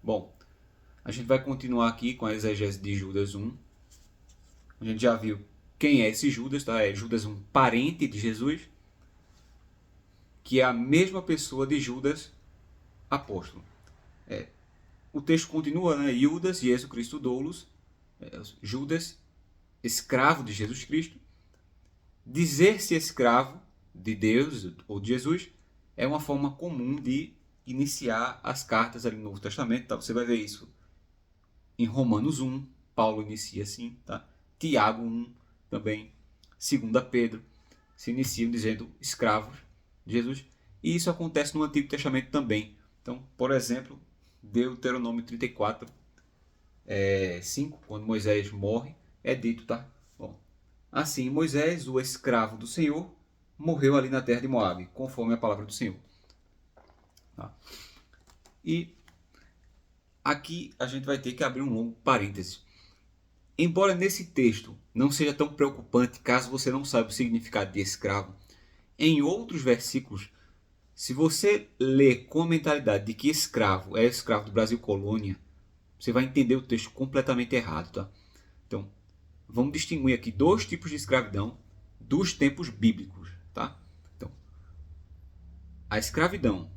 Bom, a gente vai continuar aqui com a exegese de Judas 1. A gente já viu quem é esse Judas, tá? É Judas, um parente de Jesus, que é a mesma pessoa de Judas apóstolo. O texto continua, né? Judas, Jesus Cristo doulos, Judas, escravo de Jesus Cristo. Dizer-se escravo de Deus ou de Jesus é uma forma comum de iniciar as cartas ali no Novo Testamento. Tá? Você vai ver isso em Romanos 1, Paulo inicia assim, tá? Tiago 1 também, 2 Pedro, se iniciam dizendo escravos de Jesus. E isso acontece no Antigo Testamento também. Então, por exemplo, Deuteronômio 34, 5, quando Moisés morre, é dito, tá? Bom, assim, Moisés, o escravo do Senhor, morreu ali na terra de Moabe, conforme a palavra do Senhor. Tá? E aqui a gente vai ter que abrir um longo parêntese. Embora nesse texto não seja tão preocupante caso você não saiba o significado de escravo, em outros versículos, se você ler com a mentalidade de que escravo é escravo do Brasil colônia, você vai entender o texto completamente errado, tá? Então, vamos distinguir aqui dois tipos de escravidão dos tempos bíblicos, tá? Então, a escravidão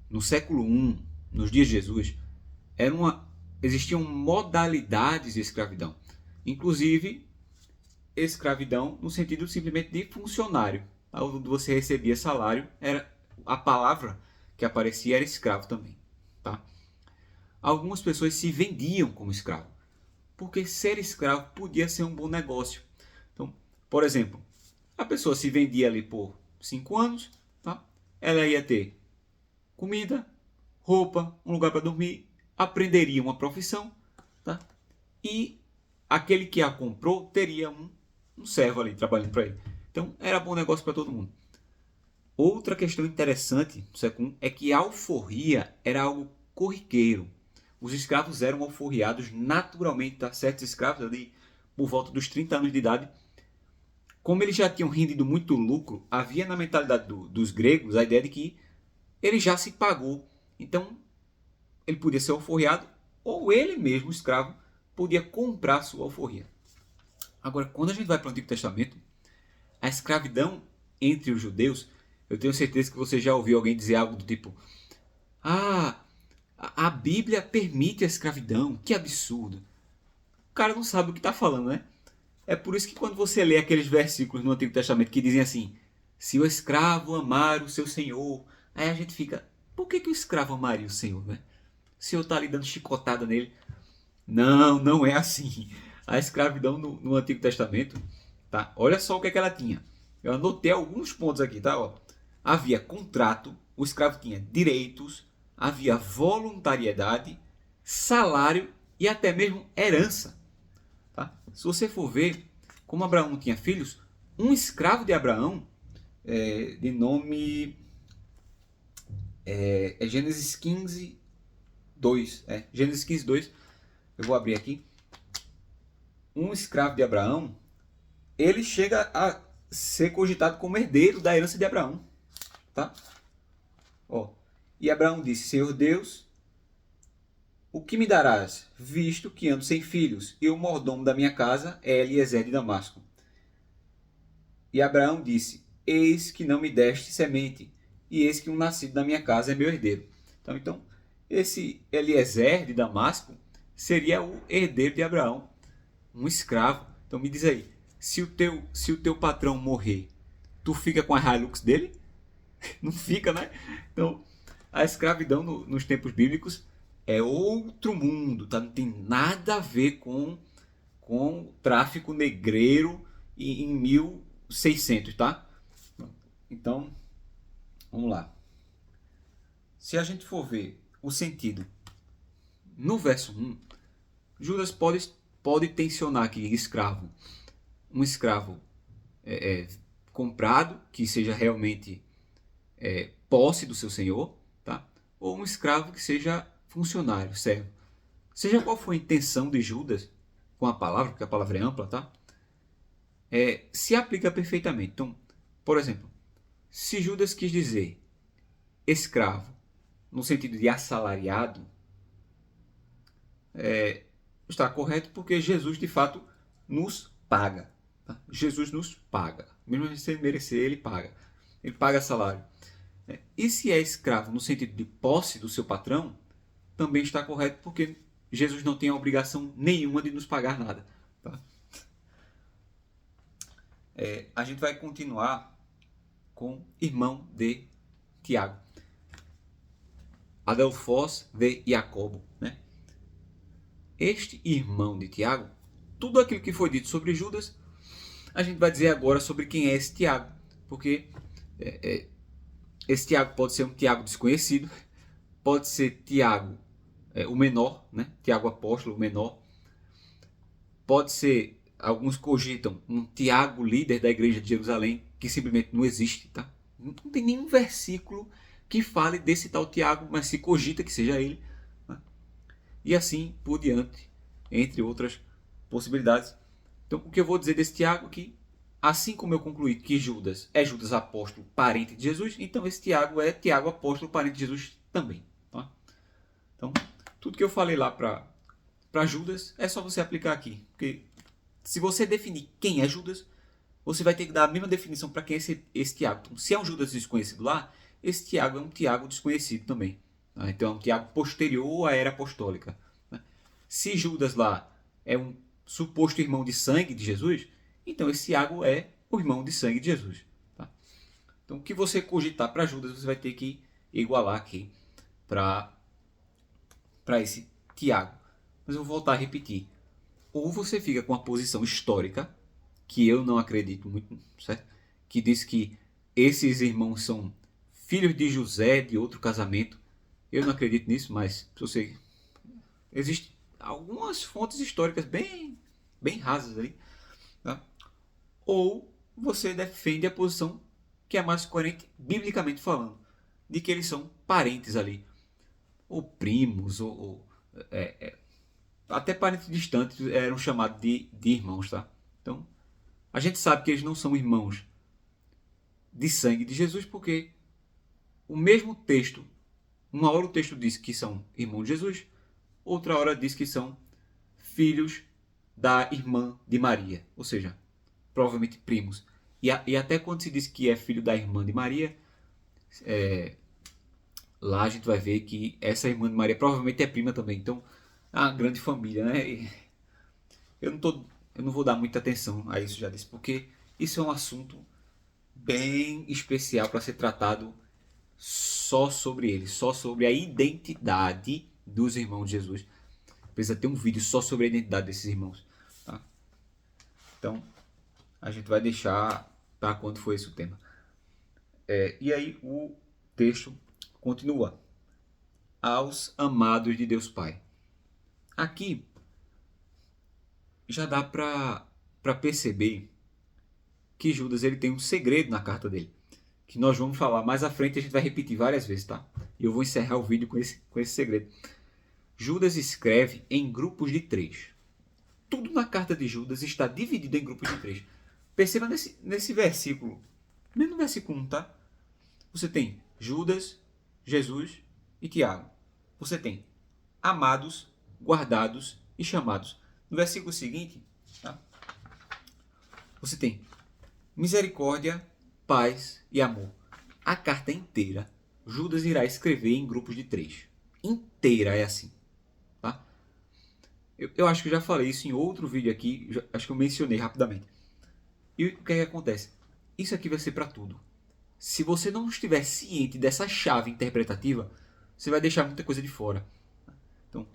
no século I, nos dias de Jesus, existiam modalidades de escravidão. Inclusive, escravidão no sentido simplesmente de funcionário. Onde você recebia salário, era a palavra que aparecia era escravo também. Tá? Algumas pessoas se vendiam como escravo, porque ser escravo podia ser um bom negócio. Então, por exemplo, a pessoa se vendia ali por 5 anos, tá? Ela ia ter comida, roupa, um lugar para dormir, aprenderia uma profissão, tá? E aquele que a comprou teria um servo ali trabalhando para ele. Então era bom negócio para todo mundo. Outra questão interessante do século I é que a alforria era algo corriqueiro. Os escravos eram alforriados naturalmente, tá? Certos escravos ali por volta dos 30 anos de idade. Como eles já tinham rendido muito lucro, havia na mentalidade dos gregos a ideia de que ele já se pagou. Então ele podia ser alforriado ou ele mesmo, o escravo, podia comprar sua alforria. Agora, quando a gente vai para o Antigo Testamento, a escravidão entre os judeus, eu tenho certeza que você já ouviu alguém dizer algo do tipo: Ah, a Bíblia permite a escravidão, que absurdo. O cara não sabe o que está falando, né? É por isso que quando você lê aqueles versículos no Antigo Testamento que dizem assim: Se o escravo amar o seu senhor, aí a gente fica: Por que o escravo amaria o senhor, né? O senhor está ali dando chicotada nele. Não, não é assim. A escravidão no Antigo Testamento, tá? Olha só o que é que ela tinha. Eu anotei alguns pontos aqui, tá? Ó, havia contrato, o escravo tinha direitos, havia voluntariedade, salário e até mesmo herança, tá? Se você for ver, como Abraão não tinha filhos, um escravo de Abraão, de nome Gênesis 15, 2. Gênesis 15, 2. Eu vou abrir aqui. Um escravo de Abraão, ele chega a ser cogitado como herdeiro da herança de Abraão. Tá? Ó, e Abraão disse: Senhor Deus, o que me darás, visto que ando sem filhos, e o mordomo da minha casa é Eliezer de Damasco? E Abraão disse: Eis que não me deste semente, e eis que um nascido da minha casa é meu herdeiro. Então esse Eliezer de Damasco seria o herdeiro de Abraão, um escravo. Então me diz aí, se o teu patrão morrer, tu fica com a Hilux dele? Não fica, né? Então, a escravidão nos tempos bíblicos é outro mundo, tá? Não tem nada a ver com tráfico negreiro em 1600, tá? Então, vamos lá. Se a gente for ver o sentido no verso 1, Judas pode tensionar aqui escravo. Um escravo comprado, que seja realmente posse do seu senhor, tá? Ou um escravo que seja funcionário, servo. Seja qual for a intenção de Judas com a palavra, porque a palavra é ampla, tá? Se aplica perfeitamente. Então, por exemplo, se Judas quis dizer escravo no sentido de assalariado, está correto porque Jesus de fato nos paga. Tá? Jesus nos paga. Mesmo sem merecer, ele paga. Ele paga salário. E se é escravo no sentido de posse do seu patrão, também está correto porque Jesus não tem a obrigação nenhuma de nos pagar nada. Tá? A gente vai continuar com irmão de Tiago. Adelfós de Jacobo. Né? Este irmão de Tiago, tudo aquilo que foi dito sobre Judas, a gente vai dizer agora sobre quem é esse Tiago. Porque esse Tiago pode ser um Tiago desconhecido, pode ser Tiago o menor, né? Tiago apóstolo, o menor. Pode ser, alguns cogitam, um Tiago líder da igreja de Jerusalém, que simplesmente não existe. Tá? Não tem nenhum versículo que fale desse tal Tiago, mas se cogita que seja ele. Né? E assim por diante, entre outras possibilidades. Então, o que eu vou dizer desse Tiago é que, assim como eu concluí que Judas é Judas apóstolo, parente de Jesus, então esse Tiago é Tiago apóstolo, parente de Jesus também. Tá? Então, tudo que eu falei lá para Judas é só você aplicar aqui. Porque se você definir quem é Judas, você vai ter que dar a mesma definição para quem é esse Tiago. Então, se é um Judas desconhecido lá, esse Tiago é um Tiago desconhecido também. Tá? Então, é um Tiago posterior à era apostólica. Né? Se Judas lá é um suposto irmão de sangue de Jesus, então esse Tiago é o irmão de sangue de Jesus. Tá? Então, o que você cogitar para Judas, você vai ter que igualar aqui para esse Tiago. Mas eu vou voltar a repetir. Ou você fica com a posição histórica, que eu não acredito muito, certo? Que diz que esses irmãos são filhos de José de outro casamento. Eu não acredito nisso, mas se você... Existem algumas fontes históricas bem rasas aí. Tá? Ou você defende a posição que é mais coerente, biblicamente falando, de que eles são parentes ali, ou primos, ou até parentes distantes eram chamados de irmãos. Tá? Então, a gente sabe que eles não são irmãos de sangue de Jesus, porque o mesmo texto, uma hora o texto diz que são irmãos de Jesus, outra hora diz que são filhos da irmã de Maria, ou seja, provavelmente primos. E até quando se diz que é filho da irmã de Maria, lá a gente vai ver que essa irmã de Maria provavelmente é prima também. Então, é uma grande família, né? E eu não vou dar muita atenção a isso, já disse, porque isso é um assunto bem especial para ser tratado só sobre ele, só sobre a identidade dos irmãos de Jesus. Precisa ter um vídeo só sobre a identidade desses irmãos. Tá? Então, a gente vai deixar para quando for esse o tema. E aí o texto continua. Aos amados de Deus Pai. Aqui já dá para perceber que Judas ele tem um segredo na carta dele, que nós vamos falar mais à frente, a gente vai repetir várias vezes, tá? E eu vou encerrar o vídeo com esse segredo. Judas escreve em grupos de 3. Tudo na carta de Judas está dividido em grupos de 3. Perceba nesse versículo, mesmo no versículo 1, tá? Você tem Judas, Jesus e Tiago. Você tem amados, guardados e chamados. No versículo seguinte, tá? Você tem misericórdia, paz e amor. A carta inteira, Judas irá escrever em grupos de 3. Inteira é assim. Tá? Eu acho que eu já falei isso em outro vídeo aqui, acho que eu mencionei rapidamente. E o que é que acontece? Isso aqui vai ser para tudo. Se você não estiver ciente dessa chave interpretativa, você vai deixar muita coisa de fora. Então,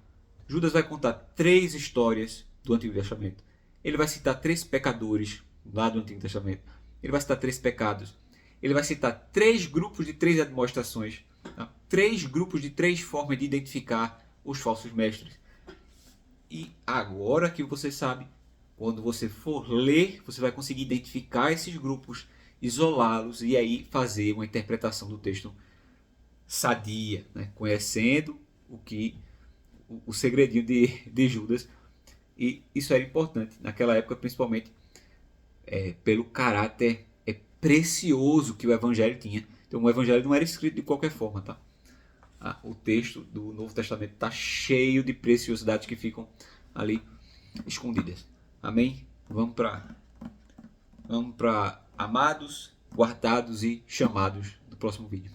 Judas vai contar 3 histórias do Antigo Testamento. Ele vai citar 3 pecadores lá do Antigo Testamento. Ele vai citar 3 pecados. Ele vai citar 3 grupos de 3 admoestações. Tá? 3 grupos de 3 formas de identificar os falsos mestres. E agora que você sabe, quando você for ler, você vai conseguir identificar esses grupos, isolá-los e aí fazer uma interpretação do texto sadia, né? Conhecendo o segredinho de Judas. E isso era importante naquela época, principalmente pelo caráter precioso que o evangelho tinha. Então o evangelho não era escrito de qualquer forma, tá? o texto do Novo Testamento está cheio de preciosidades que ficam ali escondidas. Amém? Vamos para amados, guardados e chamados do próximo vídeo.